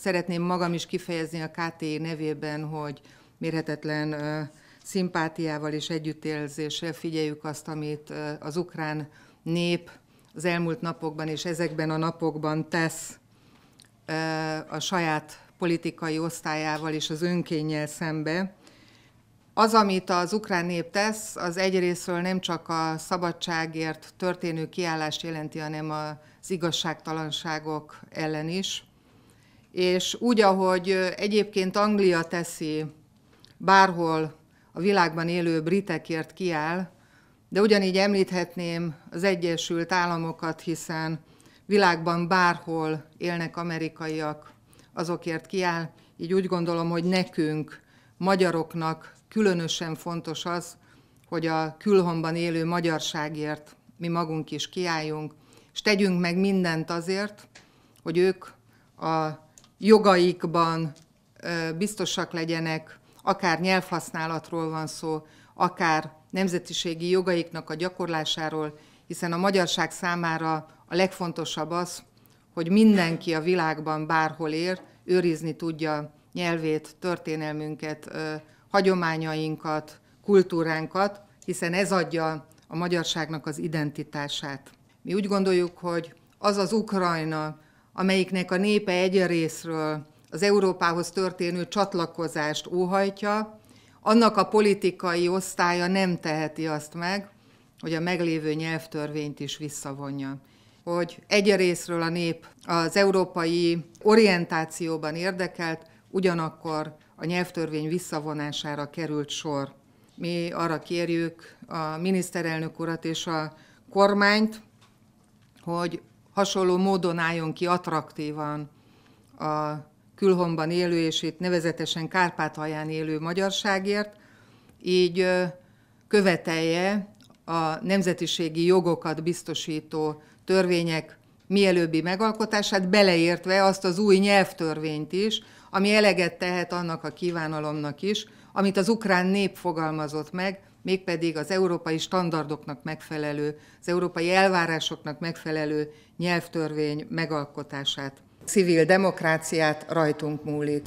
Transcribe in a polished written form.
szeretném magam is kifejezni a KTI nevében, hogy mérhetetlen szimpátiával és együttérzéssel figyeljük azt, amit az ukrán nép az elmúlt napokban és ezekben a napokban tesz a saját politikai osztályával és az önkénnyel szembe. Az, amit az ukrán nép tesz, az egyrészről nem csak a szabadságért történő kiállást jelenti, hanem az igazságtalanságok ellen is. És úgy, ahogy egyébként Anglia teszi, bárhol a világban élő britekért kiáll, de ugyanígy említhetném az Egyesült Államokat, hiszen világban bárhol élnek amerikaiak, azokért kiáll. Így úgy gondolom, hogy nekünk, magyaroknak különösen fontos az, hogy a külhonban élő magyarságért mi magunk is kiálljunk, és tegyünk meg mindent azért, hogy ők a jogaikban biztosak legyenek, akár nyelvhasználatról van szó, akár nemzetiségi jogaiknak a gyakorlásáról, hiszen a magyarság számára a legfontosabb az, hogy mindenki a világban bárhol él, őrizni tudja nyelvét, történelmünket, hagyományainkat, kultúránkat, hiszen ez adja a magyarságnak az identitását. Mi úgy gondoljuk, hogy az az Ukrajna, amelyiknek a népe egyrészről az Európához történő csatlakozást óhajtja, annak a politikai osztálya nem teheti azt meg, hogy a meglévő nyelvtörvényt is visszavonja. Hogy egyrészről a nép az európai orientációban érdekelt, ugyanakkor a nyelvtörvény visszavonására került sor. Mi arra kérjük a miniszterelnök urat és a kormányt, hogy hasonló módon álljon ki attraktívan a külhonban élő, és itt nevezetesen Kárpátalján élő magyarságért, így követelje a nemzetiségi jogokat biztosító törvények mielőbbi megalkotását, beleértve azt az új nyelvtörvényt is, ami eleget tehet annak a kívánalomnak is, amit az ukrán nép fogalmazott meg, mégpedig az európai standardoknak megfelelő, az európai elvárásoknak megfelelő nyelvtörvény megalkotását. Civil demokráciát rajtunk múlik.